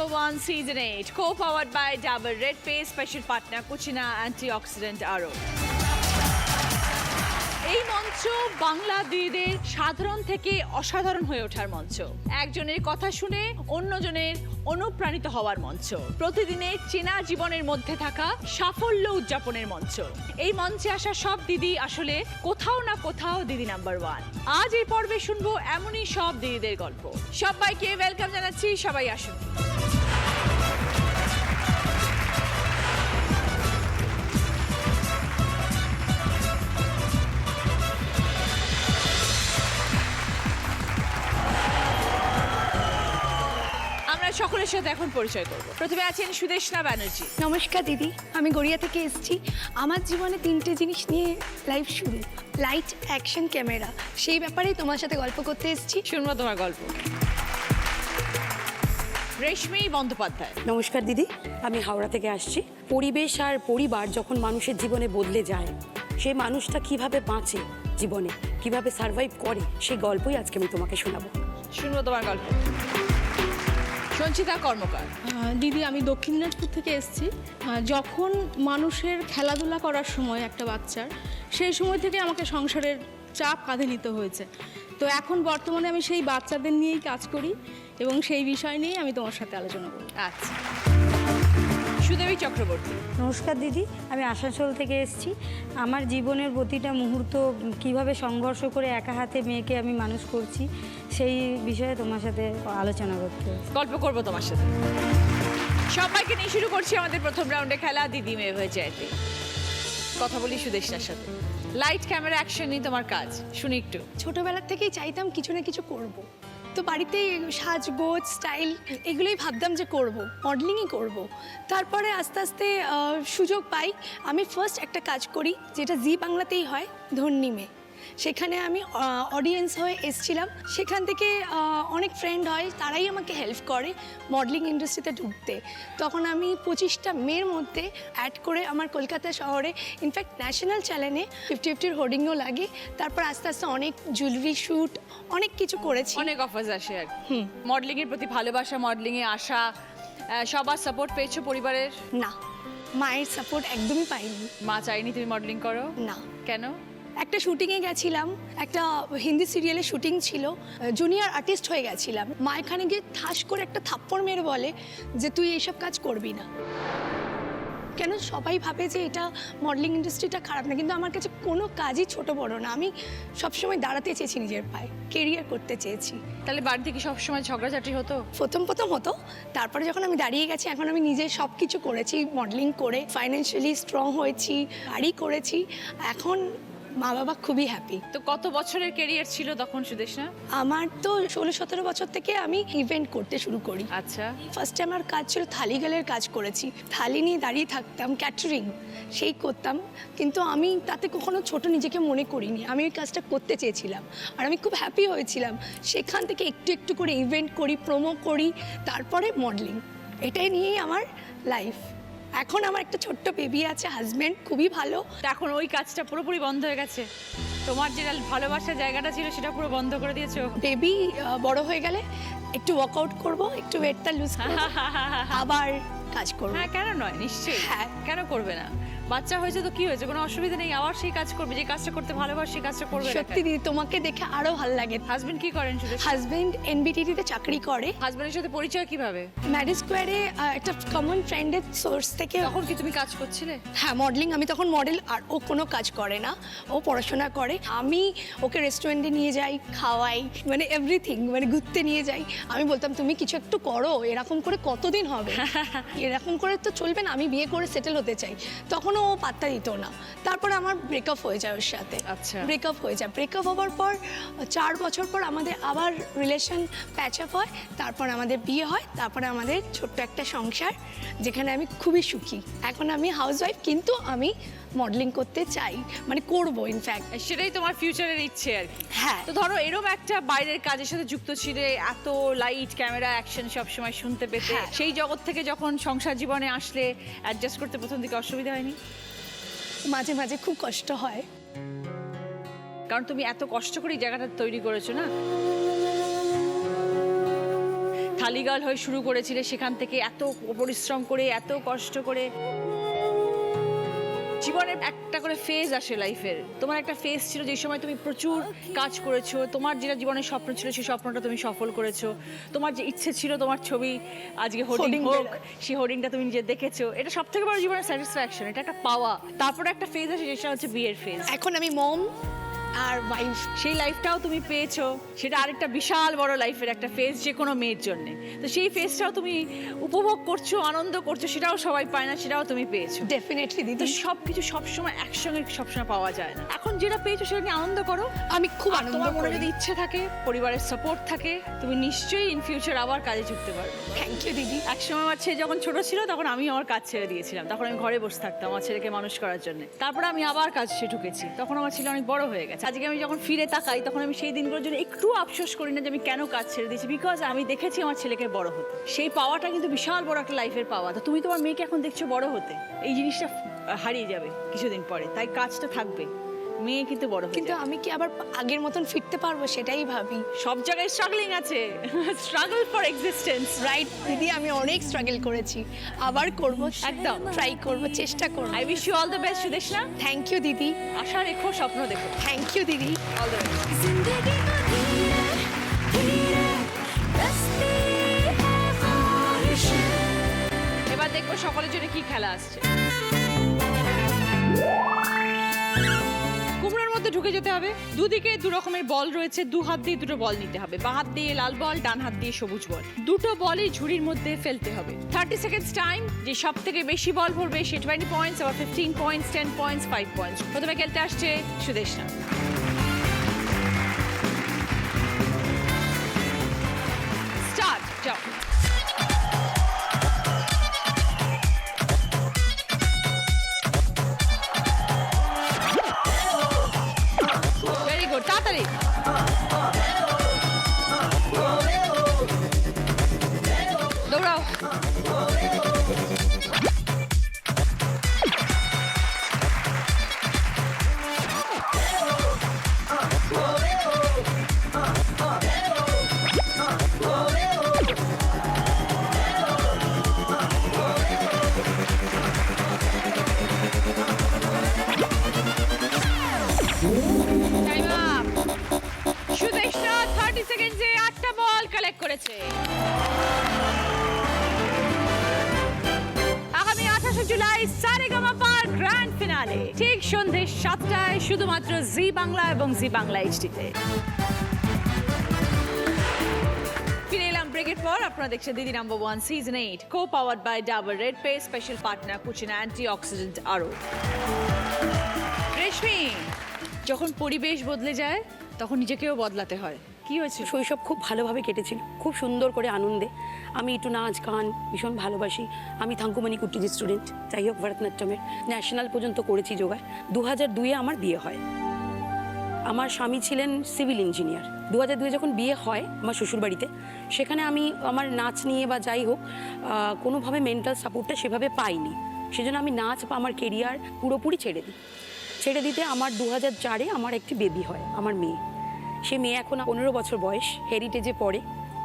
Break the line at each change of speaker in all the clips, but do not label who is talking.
#1 Season 8, co-powered by Dabur Red Paste, special partner Cucina Antioxidant Aro. এই মঞ্চ বাংলা দিদিদের সাধারণ থেকে অসাধারণ হয়ে ওঠার মঞ্চ, একজনের কথা শুনে অন্যজনের অনুপ্রাণিত হওয়ার মঞ্চ, প্রতিদিনের চেনা জীবনের মধ্যে থাকা সাফল্য উদযাপনের মঞ্চ। এই মঞ্চে আসা সব দিদি আসলে কোথাও না কোথাও দিদি নাম্বার 1। আজ এই পর্বে শুনবো এমনই সব দিদিদের গল্প। সবাইকে ওয়েলকাম জানাচ্ছি, সবাই আসুন। সকলের সাথে এখন পরিচয় করব। প্রথমে আছেন সুদেষ্ণা ব্যানার্জি।
নমস্কার দিদি, আমি গড়িয়া থেকে এসেছি। আমার জীবনে 3টে জিনিস নিয়ে লাইফ শুরু, লাইট, অ্যাকশন, ক্যামেরা। সেই ব্যাপারেই তোমার সাথে গল্প করতে এসেছি।
শুনবো তোমার গল্প। রেশমি বন্দ্যোপাধ্যায়।
নমস্কার দিদি, আমি হাওড়া থেকে আসছি। পরিবেশ আর পরিবার যখন মানুষের জীবনে বদলে যায়, সেই মানুষটা কিভাবে বাঁচে জীবনে, কিভাবে সার্ভাইভ করে, সেই গল্পই আজকে আমি তোমাকে শোনাবো।
শুনবো তোমার গল্প। সঞ্চিতা কর্মকার।
দিদি, আমি দক্ষিণ দিনাজপুর থেকে এসেছি। যখন মানুষের খেলাধুলা করার সময় একটা বাচ্চার, সেই সময় থেকে আমাকে সংসারের চাপ কাঁধে নিতে হয়েছে। তো এখন বর্তমানে আমি সেই বাচ্চাদের নিয়েই কাজ করি এবং সেই বিষয় নিয়েই আমি তোমার সাথে আলোচনা করব।
আচ্ছা, সুদেবী চক্রবর্তী।
নমস্কার দিদি, আমি আসানসোল থেকে এসেছি। আমার জীবনের প্রতিটা মুহূর্ত কিভাবে সংঘর্ষ করে একা হাতে মেয়েকে আমি মানুষ করছি, সেই বিষয়ে তোমার সাথে আলোচনা করতে
গল্প করব তোমার সাথে। সবাইকে নিয়ে শুরু করছি আমাদের প্রথম রাউন্ডে খেলা দিদি মেয়ে হয়ে যাইতে। কথা বলি সুদেষ্ণার সাথে। লাইট, ক্যামেরা, অ্যাকশন নিয়ে তোমার কাজ, শুনি একটু।
ছোটবেলা থেকেই চাইতাম কিছু না কিছু করব। তো বাড়িতে সাজগোজ, স্টাইল এগুলোই ভাবতাম যে করব, মডেলিংই করব। তারপরে আস্তে আস্তে সুযোগ পাই। আমি ফার্স্ট একটা কাজ করি, যেটা জি বাংলাতেই হয়, ধন্যি মেয়ে। সেখানে আমি অডিয়েন্স হয়ে এসেছিলাম। সেখান থেকে অনেক ফ্রেন্ড হয়, তারাই আমাকে হেল্প করে মডেলিং ইন্ডাস্ট্রিতে ঢুকতে। তখন আমি 25টা মেয়ের মধ্যে অ্যাড করে আমার কলকাতা শহরে, ইনফ্যাক্ট ন্যাশনাল চ্যানেলে 50-50 হোর্ডিংও লাগে। তারপর আস্তে আস্তে অনেক জুয়েলারি শ্যুট, অনেক কিছু করেছি।
অনেক অফার্স আসে আর মডেলিং এর প্রতি ভালোবাসা, মডেলিং এ আসা, সবার সাপোর্ট পেয়েছো পরিবারের?
না, মায়ের সাপোর্ট একদমই পাইনি।
মা চাইনি তুমি মডেলিং করো?
না।
কেন?
একটা শুটিংয়ে গেছিলাম, একটা হিন্দি সিরিয়ালের শুটিং ছিল, জুনিয়র আর্টিস্ট হয়ে গেছিলাম। মা এখানে গিয়ে ঠাস করে একটা থাপ্পড় মেরে বলে যে তুই এইসব কাজ করবি না। কেন সবাই ভাবে যে এটা মডেলিং ইন্ডাস্ট্রিটা খারাপ না, কিন্তু আমার কাছে কোনো কাজই ছোট বড় না। আমি সবসময় দাঁড়াতে চেয়েছি নিজের পায়ে, কেরিয়ার করতে চেয়েছি।
তাহলে বাড়ি থেকে সবসময় ঝগড়াঝাটি হতো?
প্রথম হতো, তারপরে যখন আমি দাঁড়িয়ে গেছি, এখন আমি নিজে সব কিছু করেছি, মডেলিং করে ফাইন্যান্সিয়ালি স্ট্রং হয়েছি, গাড়ি করেছি। এখন মা বাবা খুবই হ্যাপি।
তো কত বছরের ক্যারিয়ার ছিল তখন সুদেষ্ণা?
আমার তো 16-17 বছর থেকে আমি ইভেন্ট করতে শুরু করি।
আচ্ছা।
ফার্স্টে আমার কাজ ছিল থালি গেলের কাজ করেছি, থালি নিয়ে দাঁড়িয়ে থাকতাম, ক্যাটারিং সেই করতাম। কিন্তু আমি তাতে কখনো ছোট নিজেকে মনে করিনি, আমি ওই কাজটা করতে চেয়েছিলাম আর আমি খুব হ্যাপি হয়েছিলাম। সেখান থেকে একটু একটু করে ইভেন্ট করি, প্রোমো করি, তারপরে মডেলিং। এটাই নিয়েই আমার লাইফ। এখন আমার একটা ছোট্ট বেবি আছে, হাজব্যান্ড খুবই ভালো।
এখন ওই কাজটা পুরোপুরি বন্ধ হয়ে গেছে? তোমার যেটা ভালোবাসার জায়গাটা ছিল সেটা পুরো বন্ধ করে দিয়েছো?
বেবি বড় হয়ে গেলে একটু ওয়ার্কআউট করবো, একটু ওয়েটটা লুজ করবো, আবার কাজ করবো।
হ্যাঁ, কেন নয়, নিশ্চয়ই।
হ্যাঁ,
কেন করবে না? বাচ্চা হয়েছে তো কি হয়েছে, কোনো অসুবিধা নেই, আবার সেই কাজ করবে, যে কাজটা করতে ভালোবাসে সেই কাজটা করবে।
সত্যি দিদি, তোমাকে দেখে আরো ভালো লাগে।
হাজবেন্ড কি করেন?
হাজবেন্ড এনবিটিতে চাকরি করে।
হাজবেন্ডের সাথে পরিচয় কিভাবে?
ম্যারিজ স্কোয়ারে একটা কমন ফ্রেন্ডের সোর্স থেকে।
তখন কি তুমি কাজ করছিলে?
হ্যাঁ, মডেলিং। আমি তখন মডেল, আর ও কোনো কাজ করে না, ও পড়াশোনা করে। আমি ওকে রেস্টুরেন্টে নিয়ে যাই, খাওয়াই, মানে এভরিথিং, মানে ঘুরতে নিয়ে যাই। আমি বলতাম তুমি কিছু একটু করো, এরকম করে কতদিন হবে, এরকম করে তো চলবে না, আমি বিয়ে করে সেটেল হতে চাই। তখন ও পাত্তা দিত না। তারপরে আমার ব্রেকআপ হয়ে যায় ওর সাথে।
আচ্ছা।
ব্রেকআপ হয়ে যায়। ব্রেকআপ হওয়ার পর 4 বছর পর আমাদের আবার রিলেশন প্যাচ আপ হয়, তারপর আমাদের বিয়ে হয়, তারপরে আমাদের ছোট্ট একটা সংসার, যেখানে আমি খুবই সুখী। এখন আমি হাউসওয়াইফ, কিন্তু আমি মডেলিং করতে চাই, মানে করবো ইনফ্যাক্ট।
সেটাই তোমার ফিউচারের ইচ্ছে আর কি?
হ্যাঁ।
তো ধরো এরকম একটা বাইরের কাজের সাথে যুক্ত ছিলে, এত লাইট, ক্যামেরা, অ্যাকশন সবসময় শুনতে পেতে,
হ্যাঁ।
সেই জগৎ থেকে যখন সংসার জীবনে আসলে অ্যাডজাস্ট করতে প্রথম দিকে অসুবিধা হয়নি?
মাঝে মাঝে খুব কষ্ট হয়,
কারণ তুমি এত কষ্ট করে এই জায়গাটা তৈরি করেছো না। থালি গার্ল হয়ে শুরু করেছিলে, সেখান থেকে এত পরিশ্রম করে, এত কষ্ট করে। জীবনের একটা করে ফেজ আসে লাইফের। তোমার একটা ফেজ ছিল যে সময় তুমি প্রচুর কাজ করেছো, তোমার যেটা জীবনের স্বপ্ন ছিল সেই স্বপ্নটা তুমি সফল করেছো। তোমার যে ইচ্ছে ছিল তোমার ছবি আজকে হোর্ডিং হোক, সেই হোর্ডিংটা তুমি নিজে দেখেছো, এটা সব থেকে বড় জীবনের স্যাটিসফ্যাকশন, এটা একটা পাওয়া। তারপরে একটা ফেজ আসে যেটা হচ্ছে বিয়ের ফেজ।
এখন আমি মম আর ওয়াইফ।
সেই লাইফটাও তুমি পেয়েছো, সেটা আরেকটা বিশাল বড় লাইফের একটা ফেজ যে কোনো মেয়ের জন্য। তো সেই ফেজটাও তুমি উপভোগ করছো, আনন্দ করছো, সেটাও সবাই পায় না, সেটাও তুমি পেয়েছো।
ডেফিনেটলি
তো
দিদি,
সবকিছু সবসময় একসঙ্গে সবসময় পাওয়া যায় না। এখন যেটা পেয়েছো সেটা নিয়ে আনন্দ করো।
আমি খুব
আর
আনন্দ
তোমার মনে
করি।
যদি ইচ্ছে থাকে, পরিবারের সাপোর্ট থাকে, তুমি নিশ্চয়ই ইন ফিউচার আবার কাজে যুক্তে পারবে।
থ্যাংক ইউ দিদি।
একসময় আমার ছেলে যখন ছোট ছিল তখন আমি আমার কাজ ছেড়ে দিয়েছিলাম, তখন আমি ঘরে বসে থাকতাম আমার ছেলেকে মানুষ করার জন্য। তারপরে আমি আবার কাজ সে ঢুকেছি, তখন আমার ছেলে অনেক বড় হয়ে গেছে। আজকে আমি যখন ফিরে তাকাই তখন আমি সেই দিনগুলোর জন্য একটু আফসোস করি না যে আমি কেন কাজ ছেড়ে দিয়েছি, বিকজ আমি দেখেছি আমার ছেলেকে বড় হতে। সেই পাওয়াটা কিন্তু বিশাল বড় একটা লাইফের পাওয়া। তো তুমি তোমার মেয়েকে এখন দেখছো বড় হতে, এই জিনিসটা হারিয়ে যাবে কিছুদিন পরে, তাই কাজটা থাকবে, মেয়ে কিন্তু বড় হয়ে
কিন্তু
যাবে।
আমি কি আবার আগের মতন ফিরতে পারবো সেটাই ভাবি।
সব জায়গায় স্ট্রাগলিং আছে, স্ট্রাগল ফর এক্সিস্টেন্স।
রাইট দিদি, আমি অনেক স্ট্রাগল করেছি, আবার করব,
একদম।
ট্রাই করব, চেষ্টা করব।
I wish you all the best Sudeshna.
Thank you দিদি।
আশা রেখো, স্বপ্ন দেখো।
থ্যাংক ইউ দিদি।
All the best.
जिंदगी को धीरे धीरे दस्ती है ख्वाहिशें।
এবার দেখবো সকলের জন্য কি খেলা আসছে। কুমড়োর মধ্যে ঢুকে যেতে হবে। দুদিকে দু রকমের বল রয়েছে, দু হাত দিয়ে দুটো বল নিতে হবে। বাঁ হাত দিয়ে লাল বল, ডান হাত দিয়ে সবুজ বল। দুটো বলই ঝুড়ির মধ্যে ফেলতে হবে। 30 সেকেন্ডস টাইম। যে সব থেকে বেশি বল ভরবে সে 20 পয়েন্টস, আবার 15 পয়েন্টস, 10 পয়েন্টস, 5 পয়েন্টস। প্রথমে খেলতে আসছে সুদেশনা। স্টার্ট, যাও। ভেরি গুড, তাড়াতাড়ি। দৌড়াও। Time up. সুদেশনা 30 সেকেন্ডে 8টা বল কালেক্ট করেছে। আগামী 28 জুলাই সারেগামাপার গ্র্যান্ড ফিনালে ঠিক সন্ধ্যে 7টায় শুধুমাত্র জি বাংলা এবং জি বাংলা এইচডিতে। ফিরে এলাম ব্রেকের পর। আপনারা দেখছেন Didi number 1 season 8, co powered by Dabur red pay, special partner Cucina antioxidant আরও। রেশমি, যখন পরিবেশ বদলে যায় তখন নিজেকেও বদলাতে হয়। কি হয়েছে?
শৈশব খুব ভালোভাবে কেটেছিল, খুব সুন্দর করে আনন্দে। আমি একটু নাচ গান ভীষণ ভালোবাসি। আমি থাঙ্কুমানি কুট্টিজি স্টুডেন্ট, যাই হোক ভরতনাট্যমের ন্যাশনাল পর্যন্ত করেছি যোগায়। 2002-এ আমার বিয়ে হয়। আমার স্বামী ছিলেন সিভিল ইঞ্জিনিয়ার। 2002-এ যখন বিয়ে হয় আমার শ্বশুরবাড়িতে, সেখানে আমি আমার নাচ নিয়ে বা যাই হোক কোনোভাবে মেন্টাল সাপোর্টটা সেভাবে পাইনি। সেজন্য আমি নাচ বা আমার কেরিয়ার পুরোপুরি ছেড়ে দিই। ছেড়ে দিতে আমার 2004-এ আমার একটি বেবি হয়, আমার মেয়ে। সে মেয়ে এখন 15 বছর বয়স, হেরিটেজে পড়ে,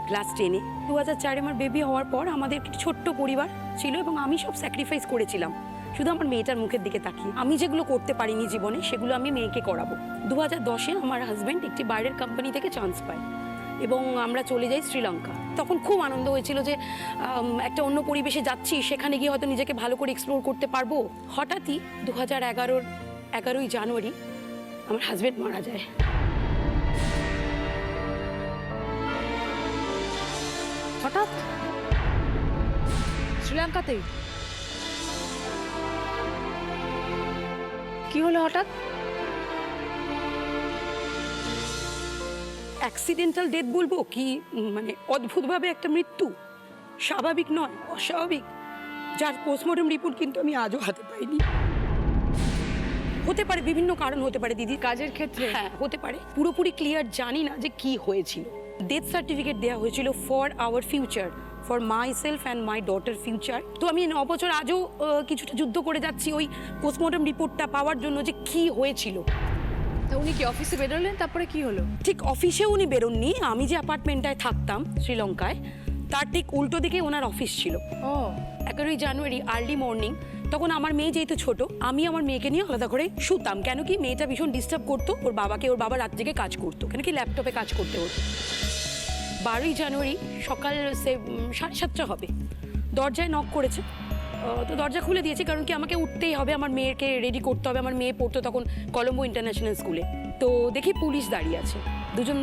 ক্লাস 10-এ। 2004-এ আমার বেবি হওয়ার পর আমাদের একটি ছোট্ট পরিবার ছিল এবং আমি সব স্যাক্রিফাইস করেছিলাম শুধু আমার মেয়েটার মুখের দিকে তাকিয়ে। আমি যেগুলো করতে পারিনি জীবনে সেগুলো আমি মেয়েকে করাবো। 2010-এ আমার হাজব্যান্ড একটি বাইরের কোম্পানি থেকে চান্স পায় এবং আমরা চলে যাই শ্রীলঙ্কা। তখন খুব আনন্দ হয়েছিল যে একটা অন্য পরিবেশে যাচ্ছি, সেখানে গিয়ে হয়তো নিজেকে ভালো করে এক্সপ্লোর করতে পারবো। হঠাৎই 2011-এর 11ই জানুয়ারি আমার হাজব্যান্ড মারা যায়।
হঠাৎ শ্রীলঙ্কাতে কি হলো হঠাৎ?
অ্যাক্সিডেন্টাল ডেথ বলবো কি মানে অদ্ভুতভাবে একটা মৃত্যু, স্বাভাবিক নয়, অস্বাভাবিক, যার পোস্টমর্টম রিপোর্ট কিন্তু আমি আজও হাতে পাইনি। হতে পারে বিভিন্ন কারণ হতে পারে দিদি,
কাজের ক্ষেত্রে?
হ্যাঁ হতে পারে, পুরোপুরি ক্লিয়ার জানি না যে কি হয়েছিল। ডেথ সার্টিফিকেট দেওয়া হয়েছিল for our future, for my self and my daughter future. তো আমি 9 বছর আজও কিছুটা যুদ্ধ করে যাচ্ছি ওই পোস্টমর্টম রিপোর্টটা পাওয়ার জন্য যে কি হয়েছিল।
তা উনি কি অফিসে বেরোলেন? তারপরে কি হলো?
ঠিক অফিসে উনি বেরোননি, আমি যে অ্যাপার্টমেন্টটায় থাকতাম শ্রীলঙ্কায় তার ঠিক উল্টো দিকে ওনার অফিস ছিল।
ও
11ই জানুয়ারি আর্লি মর্নিং, তখন আমার মেয়ে যেহেতু ছোট, আমি আমার মেয়েকে নিয়ে আলাদা করে শুতাম। কেন কি মেয়েটা ভীষণ ডিস্টার্ব করতো ওর বাবাকে, ওর বাবা রাত জেগে কাজ করতো, কেন কি ল্যাপটপে কাজ করতে হতো। 12ই জানুয়ারি সকাল 7:30 হবে, দরজায় নক করেছে। তো দরজা খুলে দিয়েছি, কারণ কি আমাকে উঠতেই হবে, আমার মেয়েকে রেডি করতে হবে। আমার মেয়ে পড়তো তখন কলম্বো ইন্টারন্যাশনাল স্কুলে। তো দেখি পুলিশ দাঁড়িয়ে আছে, দুজন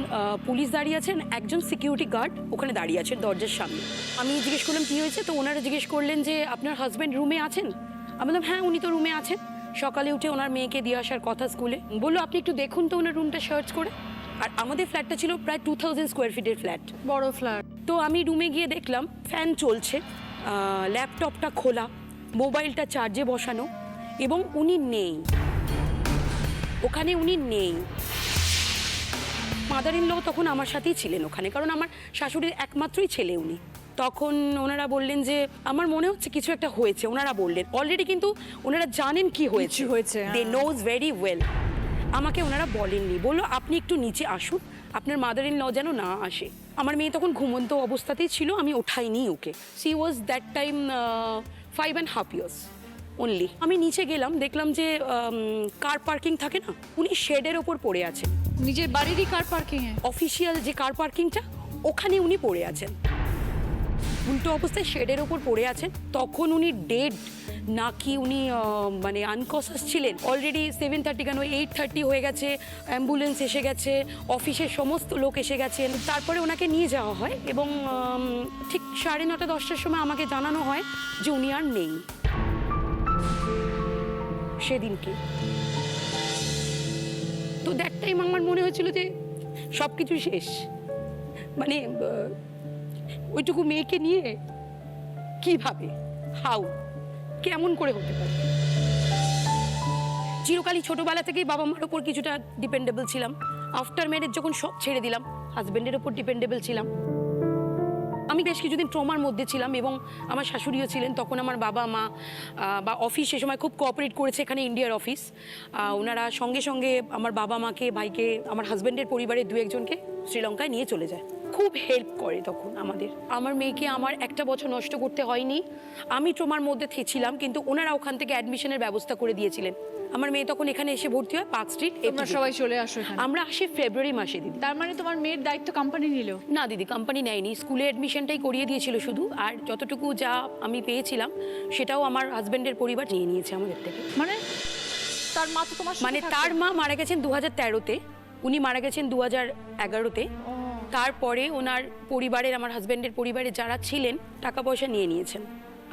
পুলিশ দাঁড়িয়ে আছেন, একজন সিকিউরিটি গার্ড ওখানে দাঁড়িয়ে আছে দরজার সামনে। আমি জিজ্ঞেস করলাম কী হয়েছে, তো ওনারা জিজ্ঞেস করলেন যে আপনার হাজব্যান্ড রুমে আছেন? আমি বললাম হ্যাঁ, উনি তো রুমে আছেন, সকালে উঠে ওনার মেয়েকে দিয়ে আসার কথা স্কুলে। বললো আপনি একটু দেখুন তো ওনার রুমটা সার্চ করে। আর আমাদের ফ্ল্যাটটা ছিল প্রায় 2000 স্কোয়ার ফিটের ফ্ল্যাট,
বড় ফ্ল্যাট।
তো আমি রুমে গিয়ে দেখলাম ফ্যান চলছে, ল্যাপটপটা খোলা, মোবাইলটা চার্জে বসানো, এবং উনি নেই ওখানে, উনি নেই। মাদার ইন ল তখন আমার সাথেই ছিলেন ওখানে, কারণ আমার শাশুড়ির একমাত্রই ছেলে উনি। তখন ওনারা বললেন যে আমার মনে হচ্ছে কিছু একটা হয়েছে। ওনারা বললেন অলরেডি, কিন্তু ওনারা জানেন কি হয়েছে, দে নোজ ভেরি ওয়েল। আমাকে ওনারা বলেননি, বললো আপনি একটু নিচে আসুন, আপনার মাদার ইন ল যেন না আসে। আমার মেয়ে তখন ঘুমন্ত অবস্থাতেই ছিল, আমি ওঠাইনি ওকে। She was that time 5.5 years only. আমি নিচে গেলাম, দেখলাম যে কার পার্কিং থাকে না, উনি শেডের ওপর পড়ে আছেন।
নিজের বাড়িরই কার পার্কিং এ?
অফিসিয়াল যে কার পার্কিংটা, ওখানে উনি পড়ে আছেন, উল্টো অবস্থায় শেডের ওপর পড়ে আছেন। তখন উনি ডেড নাকি উনি মানে আনকনশাস ছিলেন। অলরেডি 7:30 কেন 8:30 হয়ে গেছে, অ্যাম্বুলেন্স এসে গেছে, অফিসের সমস্ত লোক এসে গেছেন। তারপরে ওনাকে নিয়ে যাওয়া হয় এবং ঠিক 9:30-10টার সময় আমাকে জানানো হয় যে উনি আর নেই সেদিনকে। তো দ্যাট টাইম আমার মনে হয়েছিল যে সব কিছু শেষ, মানে ওইটুকু মেয়েকে নিয়ে কিভাবে, হাউ, কেমন করে হতে পারে। চিরকালই ছোটবেলা থেকেই বাবা মার ওপর কিছুটা ডিপেন্ডেবল ছিলাম। আফটার ম্যারেজ যখন সব ছেড়ে দিলাম, হাজব্যান্ডের ওপর ডিপেন্ডেবল ছিলাম। আমি বেশ কিছুদিন ট্রমার মধ্যে ছিলাম এবং আমার শাশুড়িও ছিলেন। তখন আমার বাবা মা বা অফিস সে সময় খুব কোঅপারেট করেছে, এখানে ইন্ডিয়ার অফিস। ওনারা সঙ্গে সঙ্গে আমার বাবা মাকে, ভাইকে, আমার হাজব্যান্ডের পরিবারের 2-1জনকে শ্রীলঙ্কায় নিয়ে চলে যায়। খুব হেল্প করে তখন আমাদের। আমার মেয়েকে আমার একটা বছর নষ্ট করতে হয়নি। আমি ট্রমার মধ্যে ছিলাম, কিন্তু ওনারা ওখান থেকে অ্যাডমিশনের ব্যবস্থা করে দিয়েছিলেন। আমার মেয়ে তখন এখানে এসে ভর্তি হয় পার্ক স্ট্রিট।
তোমরা সবাই চলে আসো এখানে?
আমরা আসি ফেব্রুয়ারি মাসে দিদি।
তার মানে তোমার মেয়ের দায়িত্ব কোম্পানি নিল?
না দিদি, কোম্পানি নেয়নি, স্কুলে অ্যাডমিশনটাই করিয়ে দিয়েছিল শুধু। আর যতটুকু যা আমি পেয়েছিলাম সেটাও আমার হাজব্যান্ডের পরিবার নিয়ে নিয়েছে আমাদের থেকে।
মানে তার মা তো তোমার সাথে
মানে
থাকতো?
তার মা মারা গেছেন 2013-তে, উনি মারা গেছেন 2011-তে। তারপরে ওনার পরিবারের, আমার হাজব্যান্ডের পরিবারে যারা ছিলেন, টাকা পয়সা নিয়ে নিয়েছেন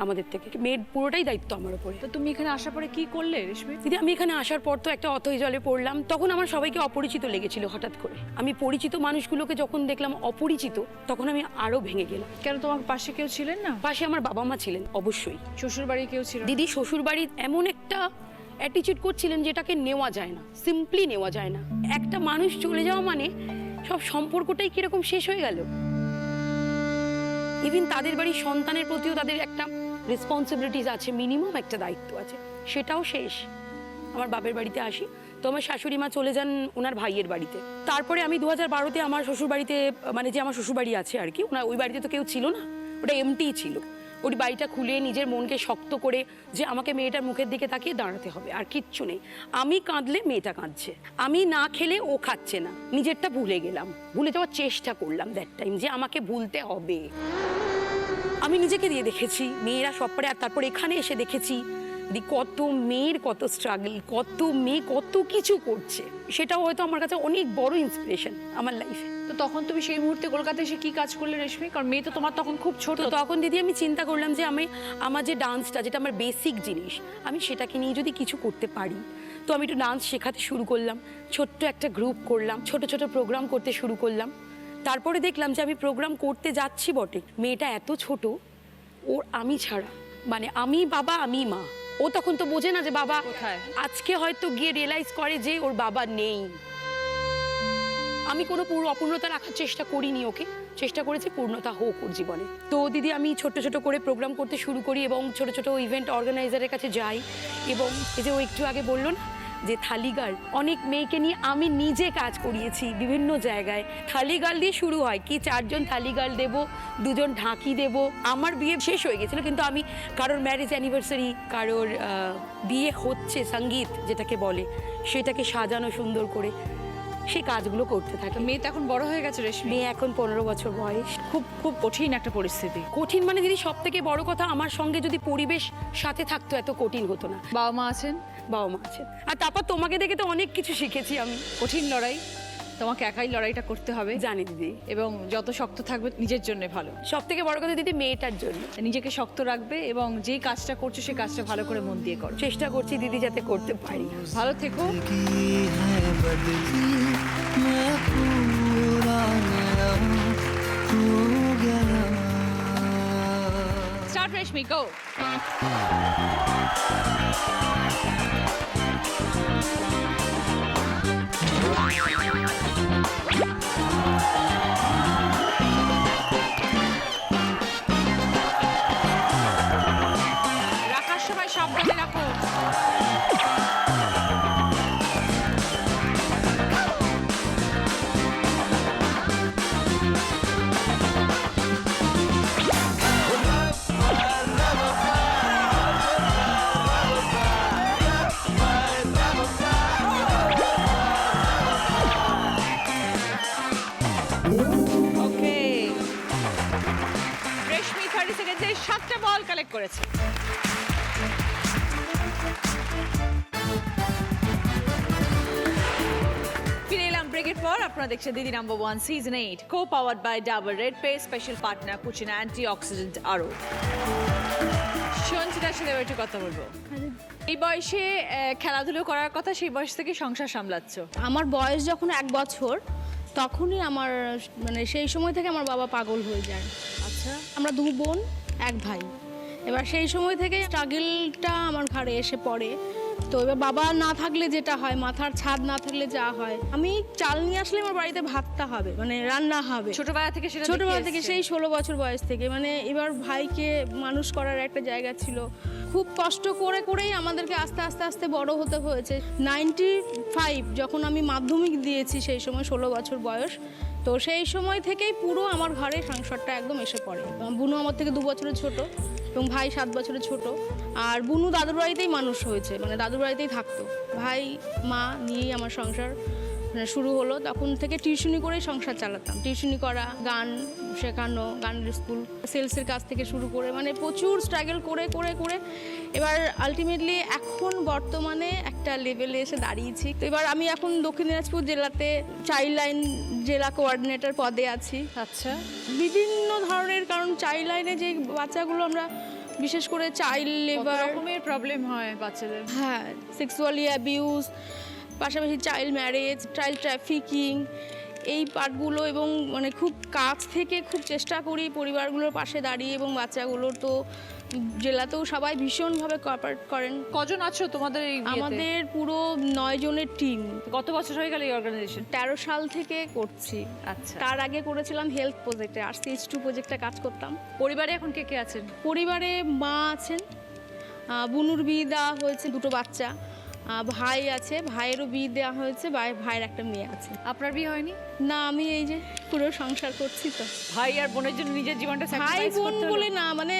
আমাদের থেকে। মেয়ের পুরোটাই দায়িত্ব আমার উপরে।
তো তুমি এখানে আসার পরে কি করলে রেশমি?
দিদি আমি এখানে আসার পর তো একটা অথৈ জলে পড়লাম। তখন আমার সবাইকে অপরিচিত লেগেছিল হঠাৎ করে। আমি পরিচিত মানুষগুলোকে যখন দেখলাম অপরিচিত, তখন আমি আরো ভেঙে গেলাম।
কেন, তোমার পাশে কেউ ছিলেন না?
পাশে আমার বাবা মা ছিলেন অবশ্যই।
শ্বশুর বাড়ি কেউ ছিল না?
দিদি শ্বশুর বাড়ি এমন একটা অ্যাটিচিউড করছিলেন যেটাকে নেওয়া যায় না, সিম্পলি নেওয়া যায় না। একটা মানুষ চলে যাওয়া মানে সব সম্পর্কটাই কিরকম শেষ হয়ে গেল। ইভেন তাদের বাড়ির সন্তানের প্রতিও তাদের একটা রেসপন্সিবিলিটিস আছে, মিনিমাম একটা দায়িত্ব আছে, সেটাও শেষ। আমার বাপের বাড়িতে আসি, তো আমার শাশুড়ি মা চলে যান ওনার ভাইয়ের বাড়িতে। তারপরে আমি 2012-তে আমার শ্বশুর বাড়িতে, মানে যে আমার শ্বশুর বাড়ি আছে আর কি, ওই বাড়িতে তো কেউ ছিল না, ওটা এমটি ছিল। ওই বাড়িটা খুলে নিজের মনকে শক্ত করে যে আমাকে মেয়েটার মুখের দিকে তাকিয়ে দাঁড়াতে হবে, আর কিচ্ছু নেই। আমি কাঁদলে মেয়েটা কাঁদছে, আমি না খেলে ও খাচ্ছে না। নিজেরটা ভুলে গেলাম, ভুলে যাওয়ার চেষ্টা করলাম দ্যাট টাইম, যে আমাকে ভুলতে হবে। আমি নিজেকে দিয়ে দেখেছি, মেয়েরা সব পারে। আর তারপর এখানে এসে দেখেছি কত মেয়ের কত স্ট্রাগল, কত মেয়ে কত কিছু করছে। সেটাও হয়তো আমার কাছে অনেক বড় ইন্সপিরেশন আমার লাইফে।
তো তখন তুমি সেই মুহূর্তে কলকাতায় এসে কি কাজ করলে রেশমি? কারণ মেয়ে তো তোমার তখন খুব ছোট।
তো তখন দিদি আমি চিন্তা করলাম যে আমার যে ডান্সটা, যেটা আমার বেসিক জিনিস, আমি সেটাকে নিয়ে যদি কিছু করতে পারি। তো আমি একটু ডান্স শেখাতে শুরু করলাম, ছোট্ট একটা গ্রুপ করলাম, ছোট ছোট প্রোগ্রাম করতে শুরু করলাম। তারপরে দেখলাম যে আমি প্রোগ্রাম করতে যাচ্ছি বটে, মেয়েটা এত ছোট, ওর আমি ছাড়া, মানে আমি বাবা আমি মা, ও তখন তো বোঝে না যে বাবা
কোথায়।
আজকে হয়তো গিয়ে রিয়েলাইজ করে যে ওর বাবা নেই। আমি কোনো অপূর্ণতা রাখার চেষ্টা করিনি, ওকে চেষ্টা করেছি পূর্ণতা হোক ওর জীবনে। তো দিদি আমি ছোট ছোট করে প্রোগ্রাম করতে শুরু করি এবং ছোট ছোট ইভেন্ট অর্গানাইজারের কাছে যাই। এবং এই যে ও একটু আগে বললো না যে থালি গার্ল, অনেক মেয়েকে নিয়ে আমি নিজে কাজ করিয়েছি বিভিন্ন জায়গায়। থালি গার্ল দিয়ে শুরু হয় কি 4 জন থালি গার্ল দেবো, 2 জন ঢাকি দেবো। আমার বিয়ে শেষ হয়ে গেছিল, কিন্তু আমি কারোর ম্যারেজ অ্যানিভার্সারি, কারোর বিয়ে হচ্ছে সঙ্গীত যেটাকে বলে, সেটাকে সাজানো সুন্দর করে, সেই কাজগুলো করতে থাকি।
মেয়ে তো এখন বড় হয়ে গেছে রেশমি,
মেয়ে এখন 15 বছর বয়স।
খুব খুব কঠিন একটা পরিস্থিতি।
কঠিন মানে দিদি সব থেকে বড় কথা, আমার সঙ্গে যদি পরিবেশ সাথে থাকতো এত কঠিন হতো না।
বাবা মা আছেন,
বাবা মা আছেন, আর তারপর তোমাকে দেখে তো অনেক কিছু শিখেছি আমি।
কঠিন লড়াই, তোমাকে একাই লড়াইটা করতে হবে,
জানি দিদি,
এবং যত শক্ত থাকবে নিজের জন্য ভালো।
সব থেকে বড় কথা দিদি মেয়েটার জন্য
নিজেকে শক্ত রাখবে এবং যেই কাজটা করছো সেই কাজটা ভালো করে মন দিয়ে করো।
চেষ্টা করছি দিদি যাতে করতে পারি।
ভালো থেকো।
मैं पूरा नया हो गया।
স্টার্ট রেশমি, গো। রাখার সময় সাবধানে রাখো। ওকে, রেশমি 30 সেকেন্ডে 7টা বল কালেক্ট করেছে। ফিরে এলাম ব্রেকের পর। আপনারা দেখছেন Didi number 1 season 8, co powered by Dabur red pay, special partner পুচিনা অ্যান্টি অক্সিডেন্ট আরও। সঞ্চিতার সাথে একটু কথা বলবো। এই বয়সে খেলাধুলো করার কথা, সেই বয়স থেকে সংসার সামলাচ্ছ।
আমার বয়স যখন 1 বছর, তখনই আমার মানে সেই সময় থেকে আমার বাবা পাগল হয়ে যায়।
আচ্ছা,
আমরা 2 বোন 1 ভাই। এবার সেই সময় থেকে স্ট্রাগলটা আমার ঘাড়ে এসে পড়ে। তো এবার বাবা না থাকলে যেটা হয়, মাথার ছাদ না থাকলে যা হয়, আমি চাল নিয়ে আসলে আমার বাড়িতে ভাতটা হবে, মানে রান্না হবে।
ছোটবেলা থেকে সেটা
ছোটবেলা
দেখে
থেকে,
এসছে।
সেই 16 বছর বয়স থেকে, মানে এবার ভাইকে মানুষ করার একটা জায়গা ছিল। খুব কষ্ট করে করেই আমাদেরকে আস্তে আস্তে আস্তে বড় হতে হয়েছে। 95 যখন আমি মাধ্যমিক দিয়েছি, সেই সময় 16 বছর বয়স। তো সেই সময় থেকেই পুরো আমার ঘরে সংসারটা একদম এসে পড়ে। বুনু আমার থেকে 2 বছরের ছোট এবং ভাই 7 বছরের ছোট। আর বুনু দাদুর বাড়িতেই মানুষ হয়েছে, মানে দাদুর বাড়িতেই থাকতো। ভাই মা নিয়েই আমার সংসার শুরু হলো। তখন থেকে টিউশনি করেই সংসার চালাতাম। টিউশনি করা, গান শেখানো, গানের স্কুল, সেলসের কাজ থেকে শুরু করে, মানে প্রচুর স্ট্রাগল করে করে করে এবার আলটিমেটলি এখন বর্তমানে একটা লেভেলে এসে দাঁড়িয়েছি। তো এবার আমি এখন দক্ষিণ দিনাজপুর জেলাতে চাইল্ড লাইন জেলা কোঅর্ডিনেটর পদে আছি।
আচ্ছা,
বিভিন্ন ধরনের, কারণ চাইল্ড লাইনে যে বাচ্চাগুলো আমরা বিশেষ করে চাইল্ড
কত
লেবার,
রকমের প্রবলেম হয় বাচ্চাদের।
হ্যাঁ, সেক্সুয়ালি অ্যাবিউজ, পাশাপাশি চাইল্ড ম্যারেজ, চাইল্ড ট্রাফিকিং, এই পার্টগুলো, এবং মানে খুব কাছ থেকে খুব চেষ্টা করি পরিবারগুলোর পাশে দাঁড়িয়ে, এবং বাচ্চাগুলোর তো জেলাতেও সবাই ভীষণভাবে কোঅপারেট করেন।
কজন আছো তোমাদের এই বিয়েতে?
আমাদের পুরো 9 জনের টিম।
কত বছর হয়ে গেল এই অর্গানাইজেশন?
13 সাল থেকে করছি।
আচ্ছা,
তার আগে করেছিলাম হেলথ প্রজেক্টে, RCH2 প্রজেক্টে কাজ করতাম।
পরিবারে এখন কে কে আছেন?
পরিবারে মা আছেন, বুনুর বিয়ে দেওয়া হয়েছে, 2টো বাচ্চা। ভাই আছে, ভাইয়েরও বিয়ে দেওয়া হয়েছে, ভাইয়ের একটা মেয়ে আছে।
আপনার বিয়ে হয়নি?
না, আমি এই যে পুরো সংসার করছি। তো
ভাই আর বোনের জন্য নিজের জীবনটা
ভাই
স্যাক্রিফাইস
বোন
করতে হলো?
বলে না, মানে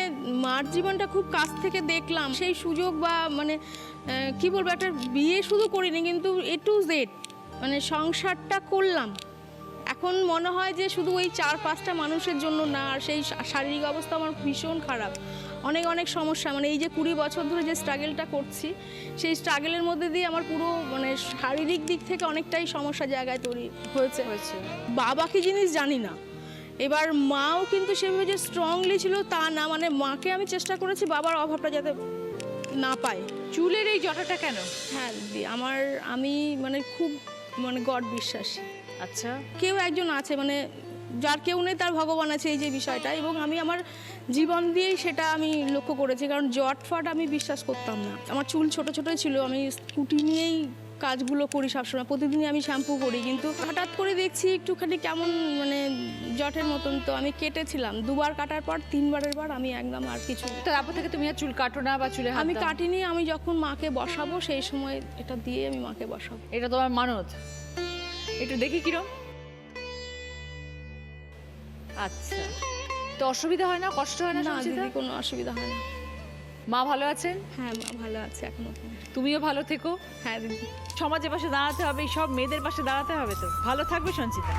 মার জীবনটা খুব কাছ থেকে দেখলাম। সেই সুযোগ বা মানে কি বলবো, একটা বিয়ে শুধু করিনি, কিন্তু A to Z মানে সংসারটা করলাম। এখন মনে হয় যে শুধু ওই 4-5টা মানুষের জন্য না, আর সেই শারীরিক অবস্থা আমার ভীষণ খারাপ, অনেক অনেক সমস্যা। মানে এই যে 20 বছর ধরে যে স্ট্রাগলটা করছি, সেই স্ট্রাগলের মধ্যে দিয়ে আমার পুরো মানে শারীরিক দিক থেকে অনেকটাই সমস্যা জায়গায় তৈরি হয়েছে। বাবা কি জিনিস জানি না। এবার মাও কিন্তু সেভাবে যে স্ট্রংলি ছিল তা না, মানে মাকে আমি চেষ্টা করেছি বাবার অভাবটা যাতে না পায়।
চুলের এই জটাটা কেন?
হ্যাঁ দিদি, আমি মানে খুব মানে গড বিশ্বাসী।
আচ্ছা,
কেউ একজন আছে, মানে যার কেউ নেই তার ভগবান আছে, এই যে বিষয়টা। এবং আমি আমার জীবন দিয়েই সেটা আমি লক্ষ্য করেছি, কারণ জটফট আমি বিশ্বাস করতাম না। আমার চুল ছোট ছোটোই ছিল, আমি স্কুটি নিয়েই কাজগুলো করি সবসময়, প্রতিদিনই আমি শ্যাম্পু করি, কিন্তু হঠাৎ করে দেখছি একটুখানি কেমন মানে জটের মতন। তো আমি কেটেছিলাম, 2বার কাটার পর 3বারের বার আমি একদম আর কিছু
তো তারপর থেকে তুমি আর চুল কাটো না বা চুলে হাত
আমি
দাও না?
কাটিনি। আমি যখন মাকে বসাবো সেই সময় এটা দিয়ে আমি মাকে বসাবো।
এটা তোমার মানত? একটু দেখি কিরম। আচ্ছা, তো অসুবিধা হয় না, কষ্ট হয় না
না
সঞ্চিতা?
দিদি, কোনো অসুবিধা হয় না।
মা ভালো আছেন?
হ্যাঁ, মা ভালো আছে এখনো।
তুমিও ভালো থেকো।
হ্যাঁ দিদি।
সমাজের পাশে দাঁড়াতে হবে, সব মেয়েদের পাশে দাঁড়াতে হবে। তো ভালো থাকবে সঞ্চিতা।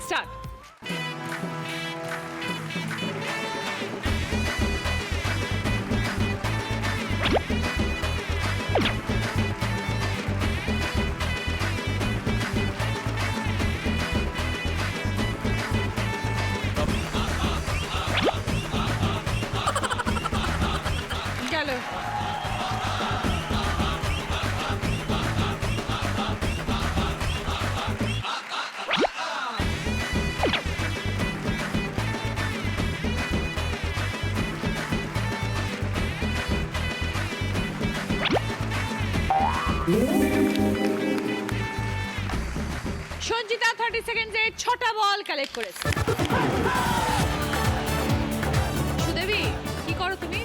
স্টার্ট। গেল। সঞ্চিতা 30 সেকেন্ডে 6টা বল কালেক্ট করেছে। সুদেবী, কি করো তুমি?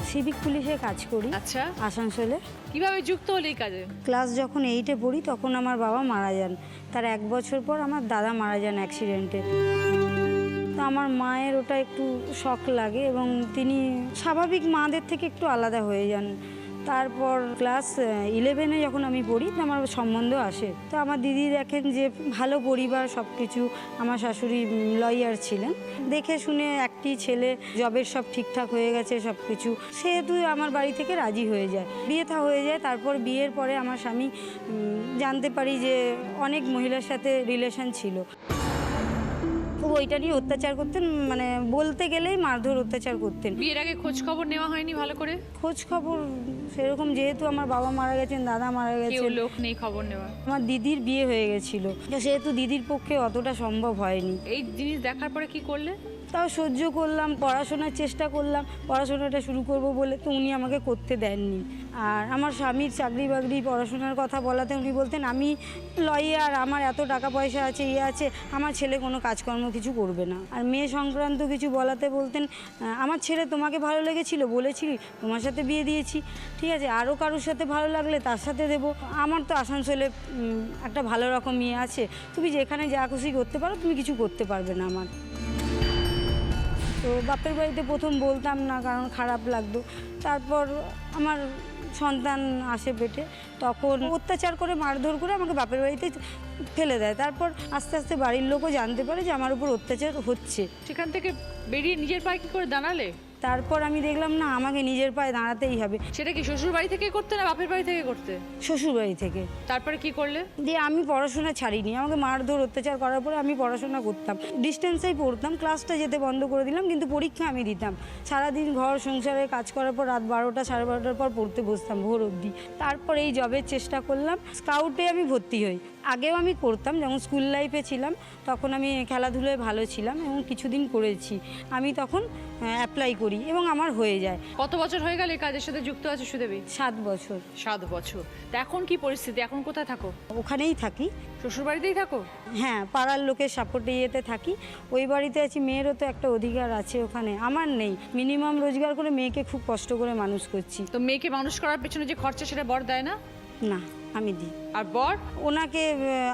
সিভিক পুলিশে কাজ করি
আচ্ছা,
আসানসোলে।
কিভাবে যুক্ত হলে এই কাজে?
ক্লাস যখন 8-এ পড়ি তখন আমার বাবা মারা যান। তার 1 বছর পর আমার দাদা মারা যান অ্যাক্সিডেন্টে। তো আমার মায়ের ওটা একটু শক লাগে এবং তিনি স্বাভাবিক মাদের থেকে একটু আলাদা হয়ে যান। তারপর ক্লাস 11-এ যখন আমি পড়ি তো আমার সম্বন্ধ আসে। তো আমার দিদি দেখেন যে ভালো পরিবার, সব কিছু। আমার শাশুড়ি লয়ার ছিলেন। দেখে শুনে একটি ছেলে, জবের সব ঠিকঠাক হয়ে গেছে সব কিছু, সেহেতু আমার বাড়ি থেকে রাজি হয়ে যায়, বিয়ে থা হয়ে যায়। তারপর বিয়ের পরে আমার স্বামী জানতে পারি যে অনেক মহিলার সাথে রিলেশন ছিল। খুব ওইটা নিয়ে অত্যাচার করতেন, মানে বলতে গেলেই মারধর অত্যাচার করতেন।
বিয়ের আগে খোঁজ খবর নেওয়া হয়নি ভালো করে?
খোঁজ খবর সেরকম, যেহেতু আমার বাবা মারা গেছেন, দাদা মারা
কেউ
গেছেন,
লোক নেই খবর নেওয়া।
আমার দিদির বিয়ে হয়ে গেছিল, সেহেতু দিদির পক্ষে অতটা সম্ভব হয়নি।
এই জিনিস দেখার পরে কি করলে?
তাও সহ্য করলাম, পড়াশোনার চেষ্টা করলাম। পড়াশোনাটা শুরু করব বলে তো উনি আমাকে করতে দেননি। আর আমার স্বামীর চাকরি বাকরি পড়াশোনার কথা বলাতে উনি বলতেন, আমি লয়ার, আমার এত টাকা পয়সা আছে, ইয়ে আছে, আমার ছেলে কোনো কাজকর্ম কিছু করবে না। আর মেয়ে সংক্রান্ত কিছু বলাতে বলতেন, আমার ছেলে তোমাকে ভালো লেগেছিল, বলেছি তোমার সাথে বিয়ে দিয়েছি, ঠিক আছে, আরও কারোর সাথে ভালো লাগলে তার সাথে দেবো। আমার তো আসানসোলে একটা ভালো রকম মেয়ে আছে, তুমি যেখানে যা খুশি করতে পারো, তুমি কিছু করতে পারবে না আমার। তো বাপের বাড়িতে প্রথম বলতাম না, কারণ খারাপ লাগতো। তারপর আমার সন্তান আসে পেটে, তখন অত্যাচার করে মারধর করে আমাকে বাপের বাড়িতে ফেলে দেয়। তারপর আস্তে আস্তে বাড়ির লোকও জানতে পারে যে আমার উপর অত্যাচার হচ্ছে।
সেখান থেকে বেরিয়ে নিজের পায়ে কি করে দাঁড়ালে?
তারপর আমি দেখলাম না, আমাকে নিজের পায়ে দাঁড়াতেই হবে।
সেটা কি শ্বশুর বাড়ি থেকে করতে না বাপের বাড়ি থেকে করতে?
শ্বশুরবাড়ি থেকে।
তারপরে কি করলে?
দিয়ে আমি পড়াশোনা ছাড়িনি, আমাকে মারধর অত্যাচার করার পরে আমি পড়াশোনা করতাম, ডিস্টেন্সেই পড়তাম, ক্লাসটা যেতে বন্ধ করে দিলাম, কিন্তু পরীক্ষা আমি দিতাম। সারাদিন ঘর সংসারে কাজ করার পর রাত 12টা সাড়ে 12টার পর পড়তে বসতাম ভোর অবধি। তারপর এই জবের চেষ্টা করলাম, স্কাউটে আমি ভর্তি হই। আগেও আমি করতাম, যখন স্কুল লাইফে ছিলাম তখন আমি খেলাধুলায় ভালো ছিলাম এবং কিছুদিন করেছি। আমি তখন অ্যাপ্লাই করি এবং আমার হয়ে যায়।
কত বছর হয়ে গেল এই কাজের সাথে যুক্ত আছে সুদেবী?
7 বছর।
7 বছর। তা এখন কি পরিস্থিতি? এখন কোথায় থাকো?
ওখানেই থাকি।
শ্বশুর বাড়িতেই থাকো?
হ্যাঁ, পাড়ার লোকের সাপোর্টে ইয়েতে থাকি। ওই বাড়িতে আছি, মেয়েরও তো একটা অধিকার আছে ওখানে, আমার নেই। মিনিমাম রোজগার করে মেয়েকে খুব কষ্ট করে মানুষ করছি।
তো মেয়েকে মানুষ করার পেছনে যে খরচা সেটা বর দেয় না?
না, আমি দিই।
আর বর?
ওনাকে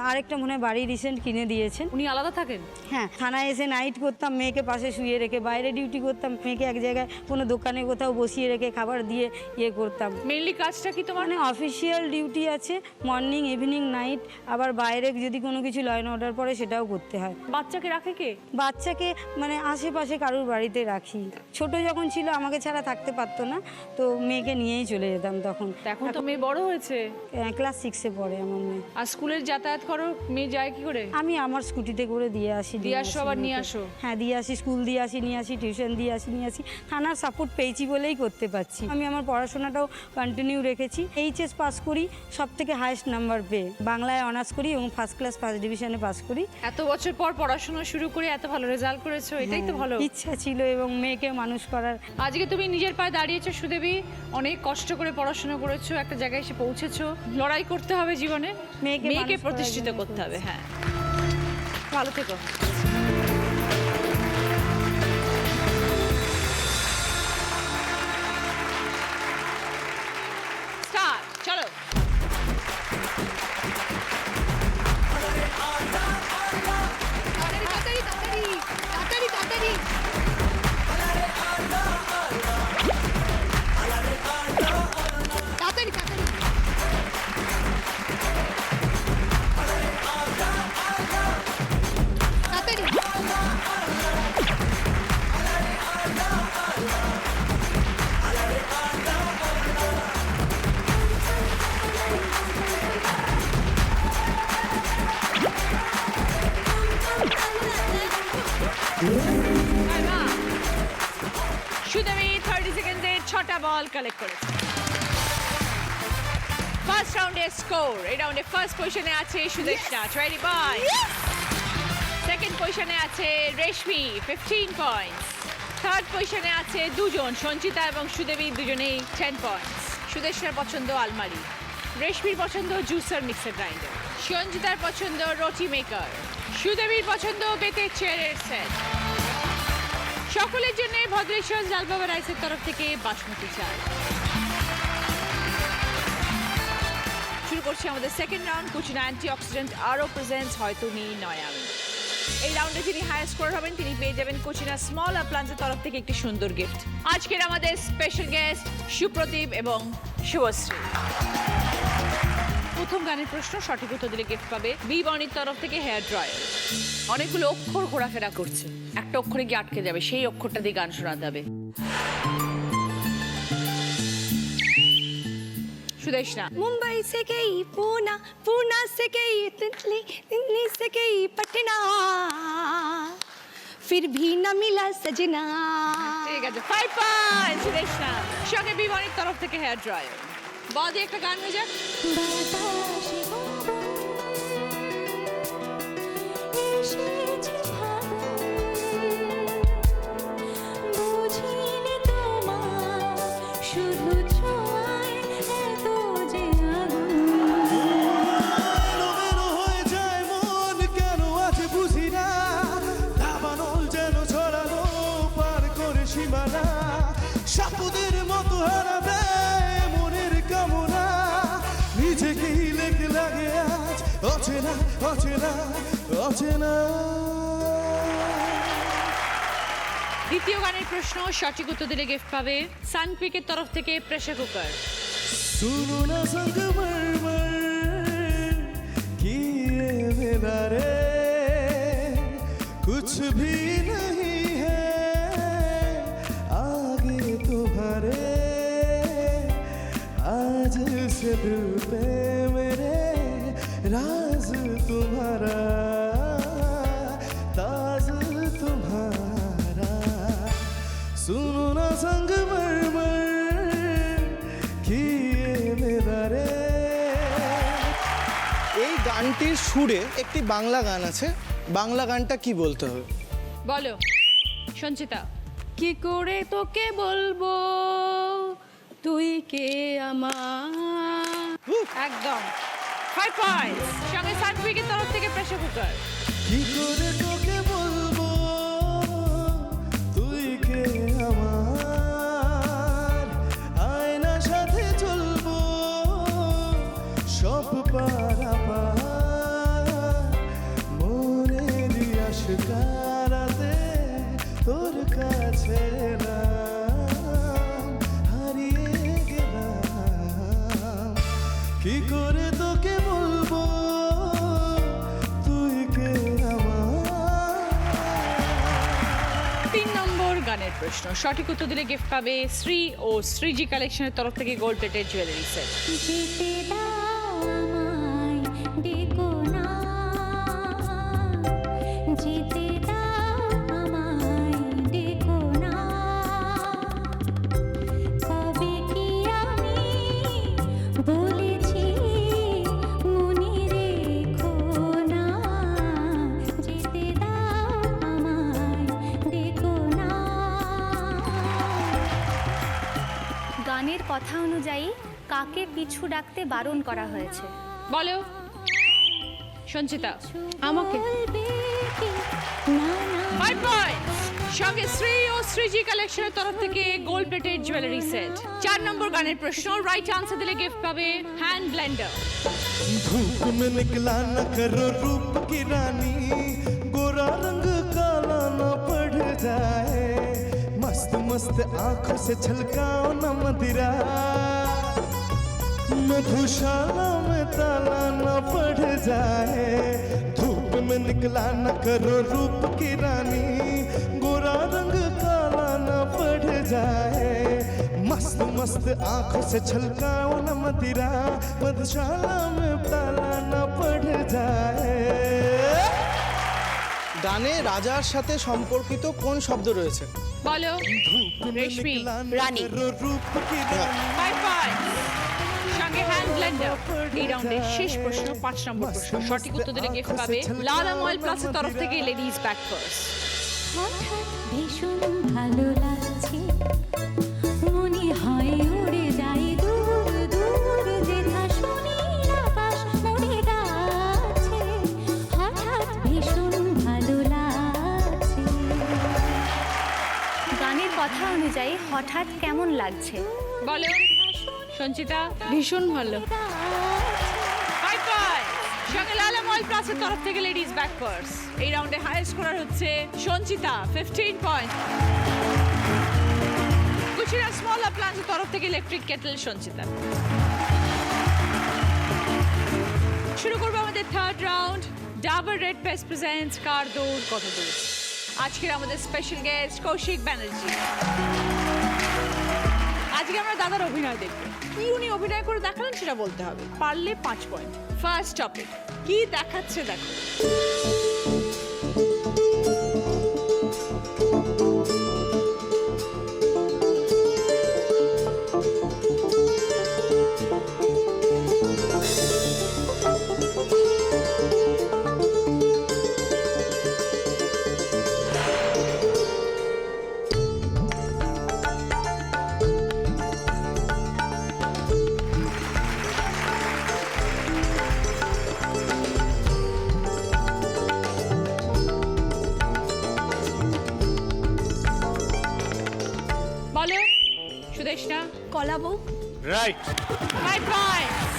আরেকটা মনে হয় বাড়ি রিসেন্ট কিনে দিয়েছেন।
উনি আলাদা থাকেন?
হ্যাঁ, থানায় এসে নাইট করতাম, মেয়েকে পাশে শুয়ে রেখে, বাইরে ডিউটি করতাম, মেয়েকে এক জায়গায় কোনো দোকানে কোথাও বসিয়ে রেখে খাবার দিয়ে ইয়ে করতাম।
মেইনলি কাজটা কি তোমার?
মানে অফিসিয়াল ডিউটি আছে, মর্নিং ইভিনিং নাইট, আবার বাইরে যদি কোনো কিছু লাইন অর্ডার পড়ে সেটাও করতে হয়।
বাচ্চাকে রাখে কে?
বাচ্চাকে মানে আশেপাশে কারুর বাড়িতে রাখি। ছোট যখন ছিল আমাকে ছাড়া থাকতে পারতো না, তো মেয়েকে নিয়েই চলে যেতাম তখন।
এখন তো মেয়ে বড় হয়েছে।
ক্লাস 6-এ পড়ে। পড়ে আমার মেয়ে।
আর স্কুলের যাতায়াত করো, মেয়ে যায় কি করে?
আমি আমার স্কুটিতে করে দিয়ে আসি।
দিয়ে আসো আবার নিয়ে আসো?
হ্যাঁ, দিয়ে আসি, স্কুল দিয়ে আসি, নিয়ে আসি, টিউশন দিয়ে আসি, নিয়ে আসি। থানার সাপোর্ট পেয়েছি বলেই করতে পারছি। আমি আমার পড়াশোনাটাও কন্টিনিউ রেখেছি। এইচএস পাস করি, সব থেকে হায়েস্ট নাম্বার পেয়ে বাংলায় অনার্স করি এবং ফার্স্ট ক্লাস ফার্স্ট ডিভিশনে পাস করি।
এত বছর পর পড়াশোনা শুরু করে এত ভালো রেজাল্ট করেছো, এটাই তো ভালো।
ইচ্ছা ছিল এবং মেয়েকে মানুষ করার।
আজকে তুমি নিজের পায়ে দাঁড়িয়েছো সুদেবী, অনেক কষ্ট করে পড়াশোনা করেছো, একটা জায়গায় এসে পৌঁছেছো। লড়াই করতে হবে জীবনে,
মেয়েকে
মেয়েকে
মানুষ করার
প্রতিষ্ঠিত
জন্য
করতে হবে। হ্যাঁ, ভালো থেকো। স্টার্ট, চলো।
তাড়াতাড়ি তাড়াতাড়ি তাড়াতাড়ি তাড়াতাড়ি। তাড়াতাড়ি তাড়াতাড়ি। তাড়াতাড়ি।
সুদেবী 30 সেকেন্ডে 6টা বল কালেক্ট করেছে। ফার্স্ট রাউন্ডে স্কোর, এই রাউন্ডে ফার্স্ট পজিশনে আছে সুদেশনা 20 পয়েন্টস, সেকেন্ড পজিশনে আছে রেশমি 15 পয়েন্টস, থার্ড পজিশনে আছে দুজন সঞ্চিতা এবং সুদেবী, দুজনেই 10 পয়েন্টস। সুদেশনার পছন্দ আলমারি, রেশমির পছন্দ জুসার মিক্সার গ্রাইন্ডার, সঞ্চিতার পছন্দ রুটি মেকার, সুদেবীর পছন্দ বেতের চেয়ারের সেট। সকলের জন্য ভদ্রেশ্বর জালবাবা রাইসের তরফ থেকে বাসমতি চাল। শুরু করছি আমাদের second round. Cucina antioxidant আরও প্রেজেন্টস হয় তুমি নয় আমি। এই রাউন্ডে যিনি হায়ার স্কোর হবেন তিনি পেয়ে যাবেন কুচিনা স্মল অ্যাপ্লায়েন্সের তরফ থেকে একটি সুন্দর গিফট। আজকের আমাদের স্পেশাল গেস্ট সুপ্রদীপ এবং শুভশ্রী। প্রথম গানের প্রশ্ন, সঠিক উত্তর দিলে গিফট পাবে বি বনির তরফ থেকে হেয়ার ড্রায়ার। অনেকগুলো অক্ষর ঘোরাফেরা করছে, একটা অক্ষরে গিয়ে আটকে যাবে, সেই অক্ষরটা দিয়ে গান শোনাতে হবে। সুদেশনা।
मुंबई से गई पूना, पूना से गई दिल्ली, दिल्ली से गई पटना, फिर भी न मिला सजना।
ঠিক আছে, 5 পয়েন্ট সুদেশনা। সঙ্গে বি বনির তরফ থেকে হেয়ার ড্রায়ার। বাদ দিয়ে একটা গান হয়ে যাক।
বাতাসে এসেছে বুঝিনি তোমার শুধু ছোঁয়ায় এত যে আগুন।
এলোমেলো হয়ে যায় মন, কেন আছে বুঝি না। দাবানল যেন ছড়ানো পার করে সীমানা, সাপুদের মতো হারাবে মনের কামনা। নিজেকেই লেগে লাগে আজ অচেনা অচেনা অচেনা।
দ্বিতীয় গানের প্রশ্ন, সঠিক উত্তর দিলে গিফট পাবে সানকুইকের তরফ থেকে প্রেসার কুকার।
सुनो ना संगमरमर किए बिना रे कुछ भी नहीं है आगे तुम्हारे। आज से दिल पे मेरे राज तुम्हारा, ताज तुम्हारा। सुनो ना संगमरमर किए बिना रे। এই গানটির সুরে একটি বাংলা গান আছে, বাংলা গানটা কি বলতে হবে?
বলো সঞ্চিতা।
কি করে তোকে বলবো তুই কে আমার।
একদম 5 পয়েন্ট। সঙ্গে সানকুইকের তরফ থেকে প্রেসার কুকার।
কি করে তোকে বলবো তুই কে আমার, আয়না সাথে চলবো সব পারাপার। মনের আশকারাতে তোর কাছে এলাম, হারিয়ে গেলাম। কি করে তোকে বলবো তুই কে আমার।
3 নম্বর গানের প্রশ্ন, সঠিক উত্তর দিলে গিফট পাবে শ্রী ও শ্রীজি কালেকশনের তরফ থেকে গোল্ড প্লেটেড জুয়েলারি সেট।
যেতে দাও আমার
কথা অনুযায়ী কাকে পিছু ডাকতে বারণ করা হয়েছে?
বলো সঞ্চিতা।
আমাকে
5 পয়েন্টস। সঙ্গে শ্রী ও শ্রীজি কালেকশনের তরফ থেকে গোল্ড প্লেটেড জুয়েলারি সেট। 4 নম্বর গানের প্রশ্ন, রাইট আনসার দিলে গিফট পাবে হ্যান্ড ব্লেন্ডার।
धूप में निकला न करो रूप की रानी, गोरा रंग काला न पड़ जाए, मस्त मस्त आंखों से छलकाओ न मदिरा, मधुशाला में ताला न पड़ जाए। धूप में निकला न करो रूप की रानी, गोरा रंग काला न पड़ जाए, मस्त मस्त आंखों से छलकाओ न मदिरा, मधुशाला में ताला न पड़ जाए। গানে রাজার সাথে সম্পর্কিত কোন শব্দ রয়েছে?
বলো রেশমি।
রানী।
5 পয়েন্টস। সঙ্গে হ্যান্ড ব্লেন্ডার। এই রাউন্ডের শেষ প্রশ্ন, 5 নম্বর প্রশ্ন। সঠিক উত্তর দিলে গিফট পাবে লালম অয়েল প্লাসের তরফ থেকে লেডিস ব্যাক পার্স।
হঠাৎ ভীষণ ভালো লাগছে, মনে হয় উড়ে যাই দূর দূর, যেথা শনির আকাশ মনে গাছে, হঠাৎ ভীষণ ভালো লাগছে।
গানের কথা অনুযায়ী হঠাৎ কেমন লাগছে?
বলো সঞ্চিতা।
ভীষণ ভালো।
5 পয়েন্টস। সঙ্গে লালম অয়েল প্লাসের তরফ থেকে লেডিস ব্যাক পার্স। এই রাউন্ডে হাইয়েস্ট স্কোরার হচ্ছে সঞ্চিতা, 15 পয়েন্ট। কুচিরা স্মল অ্যাপ্লায়েন্সের তরফ থেকে ইলেকট্রিক কেটল সঞ্চিতা। শুরু করবো আমাদের third round. Dabur red paste presents কার দৌড় কত দূর। আজকের আমাদের স্পেশাল গেস্ট কৌশিক ব্যানার্জি। আজকে আমরা দাদার অভিনয় দেখব। কি উনি অভিনয় করে দেখালেন সেটা বলতে হবে, পারলে 5 পয়েন্ট। ফার্স্ট টপিক, কি দেখাচ্ছে দেখো। বলো সুদেশনা।
কলাবো।
রাইট।
5 পয়েন্টস।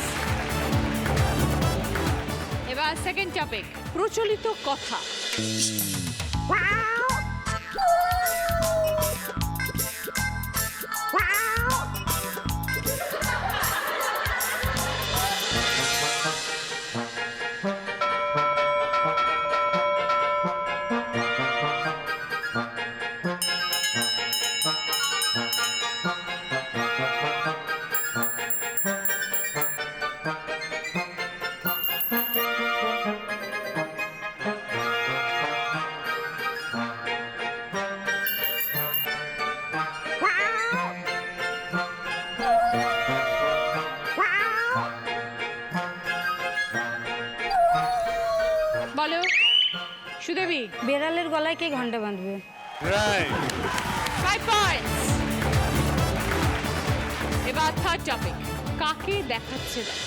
এবার সেকেন্ড টপিক, প্রচলিত কথা। বলো সুদেবী।
বেড়ালের গলায় কে ঘন্টা বাঁধবে?
রাইট।
5 পয়েন্টস। এবার থার্ড টপিক, কাকে দেখাচ্ছে দেখো।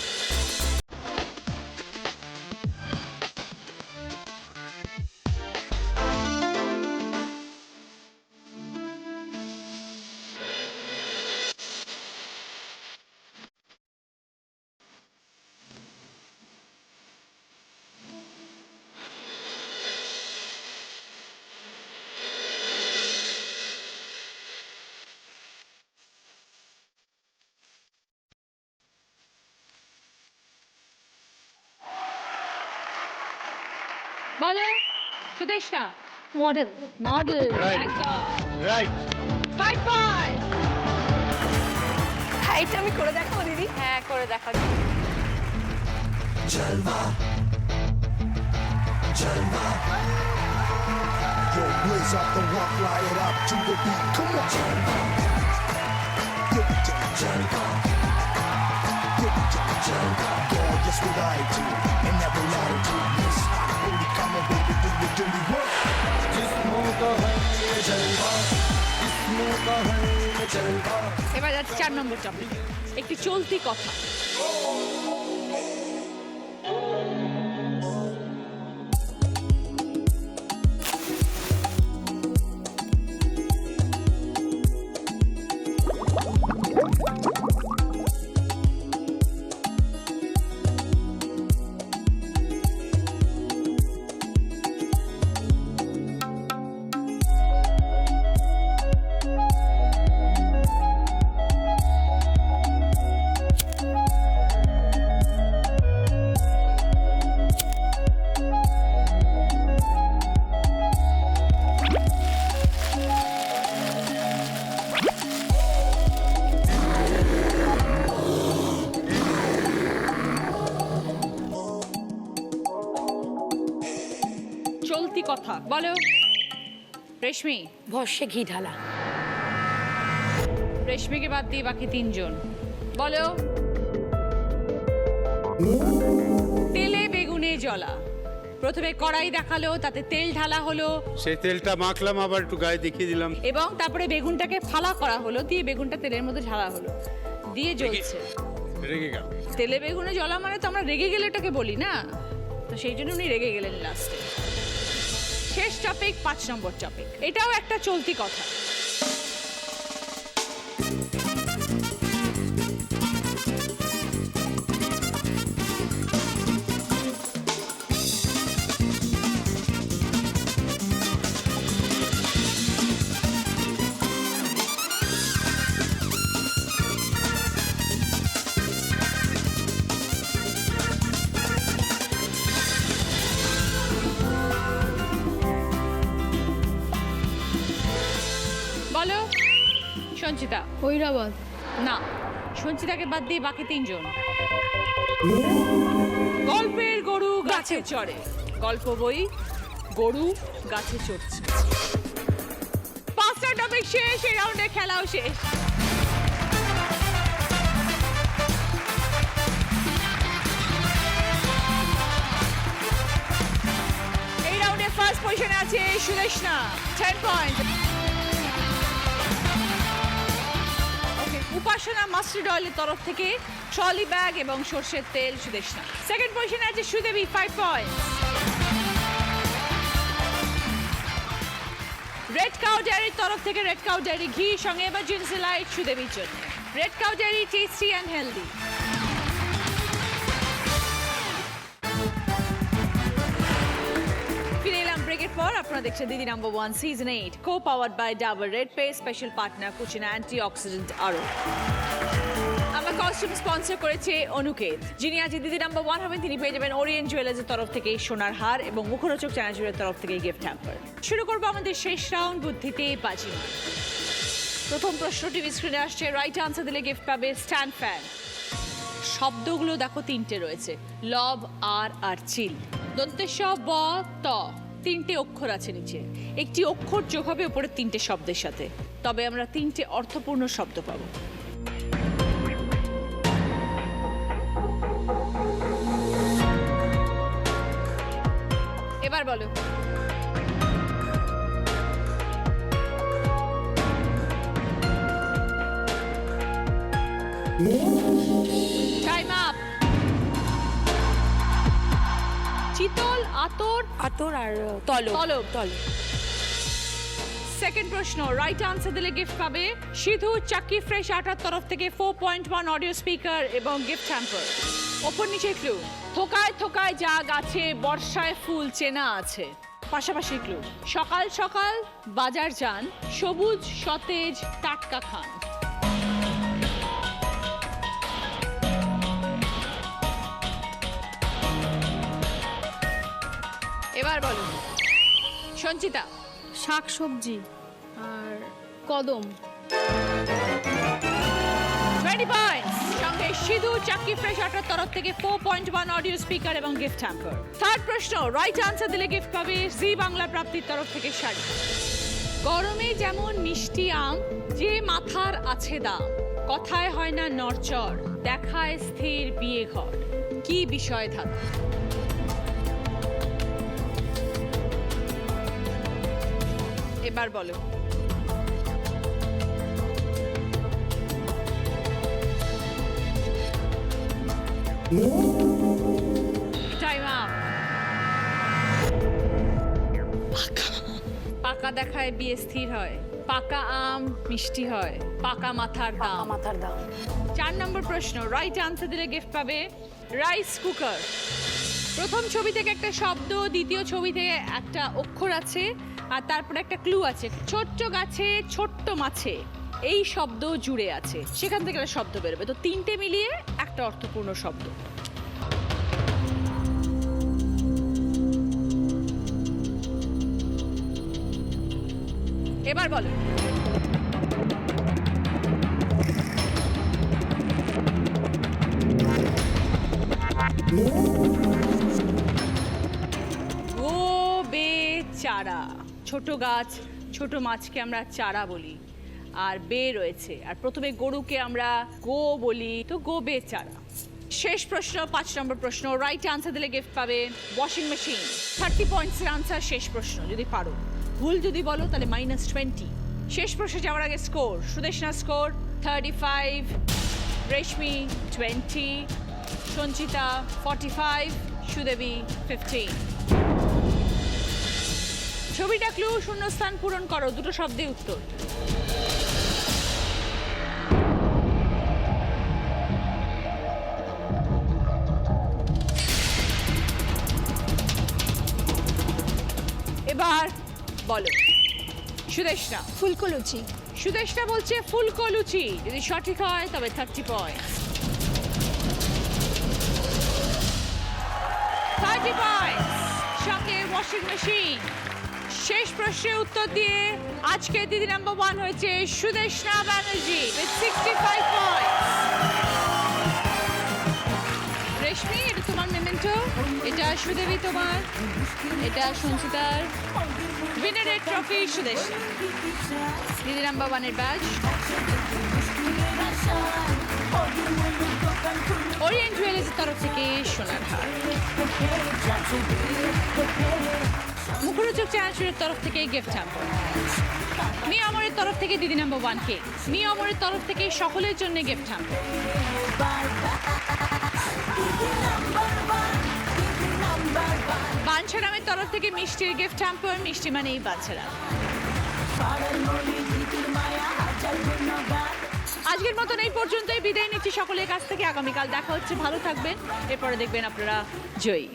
বলো Sudeshna.
Model.
Model.
Right.
5 points.
এটা আমি করে দেখাবো দিদি।
হ্যাঁ করে দেখা।
Yo, blaze up the rock, fly it up to the beat. Come on. Gorgeous variety, and never lie to this. Holy come on, baby, do your dirty work. Just move the hand, सपनों का है जलवा।
এবার যাচ্ছে 4 নম্বর topic, একটি চলতি কথা। চলতি কথা বলো। রেশমি।
ভস্যে ঘি ঢালা।
রেশমিকে বাদ দিয়ে বাকি 3 জন বলো। তেলে বেগুনে জ্বলা। প্রথমে কড়াই দেখালো, তাতে তেল ঢালা হলো,
সেই তেলটা মাখলাম, আবার একটু গায়ে দেখিয়ে দিলাম,
এবং তারপরে বেগুনটাকে ফালা করা হলো, দিয়ে বেগুনটা তেলের মধ্যে ঢালা হলো, দিয়ে জ্বলছে।
রেগে গেল।
তেলে বেগুনে জ্বলা মানে তো আমরা রেগে গেলে এটাকে বলি না, তো সেই জন্য উনি রেগে গেলেন লাস্টে। শেষ টপিক 5 নম্বর টপিক, এটাও একটা চলতি কথা। বলো। সঞ্চিতা।
ঐরাবত।
না, সঞ্চিতাকে বাদ দিয়ে বাকি 3 জন। গল্পের গরু গাছে চড়ে। গল্প বই, গরু গাছে চড়ছে। 5টা টপিক শেষ, এই রাউন্ডে খেলাও শেষ। এই রাউন্ডে ফার্স্ট পজিশনে আছে সুদেশনা, 10 পয়েন্ট। উপাসনা মাস্টার্ড অয়েলের তরফ থেকে ট্রলি ব্যাগ এবং সর্ষের তেল সুদেশনা। সেকেন্ড পজিশনে আছে সুদেবী, 5 পয়েন্ট। রেড কাউ ডেয়ারির তরফ থেকে রেড কাউ ডেয়ারি ঘি সঙ্গে এমার্জেন্সি লাইট সুদেবীর জন্য। Red Cow dairy, tasty and healthy. ফিরে এলাম ব্রেকের পর। আপনারা দেখছেন Didi number 1 season 8, co powered by Dabur red paste, special partner Cucina antioxidant আরও। আমার কস্টিউম স্পন্সর করেছে অনুকেত, যিনি আজ দিদি নাম্বার 1 হবেন। তিনি পেয়ে যাবেন ওরিয়েন্ট জুয়েলার্সের তরফ থেকে সোনার হার এবং মুখরোচক চানাচুরের তরফ থেকে গিফট হ্যাম্পার। শুরু করবো আমাদের শেষ রাউন্ড, বুদ্ধিতে বাজিমাত। প্রথম প্রশ্ন টিভি স্ক্রিনে আসছে, রাইট আনসার দিলে গিফট পাবে স্ট্যান্ড ফ্যান। শব্দগুলো দেখো 3টে রয়েছে, লব, আর চিল। দন্তেশ ব ত, 3টে অক্ষর আছে নিচে। একটি অক্ষর যোগ হবে উপরে 3টে শব্দের সাথে, তবে আমরা 3টে অর্থপূর্ণ শব্দ পাবো। এবার বলো। Time up. চিতল, আতর,
আতর আর তলব।
তলব।
তলব।
সেকেন্ড প্রশ্ন, রাইট আনসার দিলে গিফট পাবে সিধু চাকি ফ্রেশ আটার তরফ থেকে 4.1 অডিও স্পিকার এবং গিফট হ্যাম্পার। ওপর নিচে ক্লু, থোকায় থোকায় যা গাছে, বর্ষায় ফুল চেনা আছে। পাশাপাশি ক্লু, সকাল সকাল বাজার যান, সবুজ সতেজ টাটকা খান। এবার বলো। সঞ্চিতা।
শাক সবজি আর কদম।
20 পয়েন্টস। সঙ্গে সিধু চাকি ফ্রেশ আটার তরফ থেকে 4.1 অডিও স্পিকার এবং গিফট হ্যাম্পার। থার্ড প্রশ্ন, রাইট আনসার দিলে গিফট পাবে জি বাংলা প্রাপ্তির তরফ থেকে শাড়ি। গরমে যেমন মিষ্টি আম, যে মাথার আছে দাম, কথায় হয় না নড়চড়, দেখায় স্থির বিয়ে ঘর। কি বিষয় ধারা? এবার বলো। Time up. পাকা দেখায় বিয়ে স্থির হয়, পাকা আম মিষ্টি হয়, পাকা মাথার দাম।
মাথার দাম।
4 নম্বর প্রশ্ন, রাইট আনসার দিলে গিফট পাবে রাইস কুকার। প্রথম ছবি থেকে একটা শব্দ, দ্বিতীয় ছবি থেকে একটা অক্ষর আছে, আর তারপরে একটা ক্লু আছে। ছোট্ট গাছে ছোট্ট মাছে এই শব্দ জুড়ে আছে, সেখান থেকে একটা শব্দ বেরোবে। তো 3টে মিলিয়ে একটা অর্থপূর্ণ শব্দ। এবার বলো। চারা, ছোট গাছ ছোট মাছকে আমরা চারা বলি, আর বে রয়েছে, আর প্রথমে গরুকে আমরা গো বলি, তো গো বে চারা। শেষ প্রশ্ন, 5 নম্বর প্রশ্ন, রাইট আনসার দিলে গিফট পাবে ওয়াশিং মেশিন। 30 পয়েন্টসের আনসার শেষ প্রশ্ন, যদি পারো। ভুল যদি বলো তাহলে -20। শেষ প্রশ্নে যাওয়ার আগে স্কোর, সুদেশনা স্কোর 35, রেশমি 20, সঞ্চিতা 45, সুদেবী 15। ছবিটা ক্লু, শূন্যস্থান পূরণ করো, দুটো শব্দে উত্তর। এবার বলো সুদেশনা।
ফুলকলুচি।
সুদেশনা বলছে ফুলকলুচি, যদি সঠিক হয় তবে 30 পয়েন্ট। 30 পয়েন্ট, সাথে ওয়াশিং মেশিন। শেষ প্রশ্নের উত্তর দিয়ে আজকে দিদি নাম্বার 1 হয়েছে সুদেশনা ব্যানার্জি with 65 পয়েন্টস। রেশমি, এটা তোমার মেমেন্টো, এটা সুদেবী তোমার, এটা সঞ্চিতার। উইনারের ট্রফি সুদেশনা। দিদি নাম্বার 1 এর ব্যাজ। ওরিয়েন্ট জুয়েলার্সের তরফ থেকে সোনার হার। মুখরোচক চ্যানেলের তরফ থেকে গিফট হ্যাম্পার। মি অমরের তরফ থেকে দিদি নাম্বার 1 কে। মি অমরের তরফ থেকে সকলের জন্য গিফট হ্যাম্পার। বাঞ্ছারামের তরফ থেকে মিষ্টির গিফট হ্যাম্পার, মিষ্টি মানেই বাঞ্ছারাম। আজকের মতন এই পর্যন্তই, বিদায় নিচ্ছি সকলের কাছ থেকে। আগামীকাল দেখা হচ্ছে, ভালো থাকবেন। এরপরে দেখবেন আপনারা জয়ী।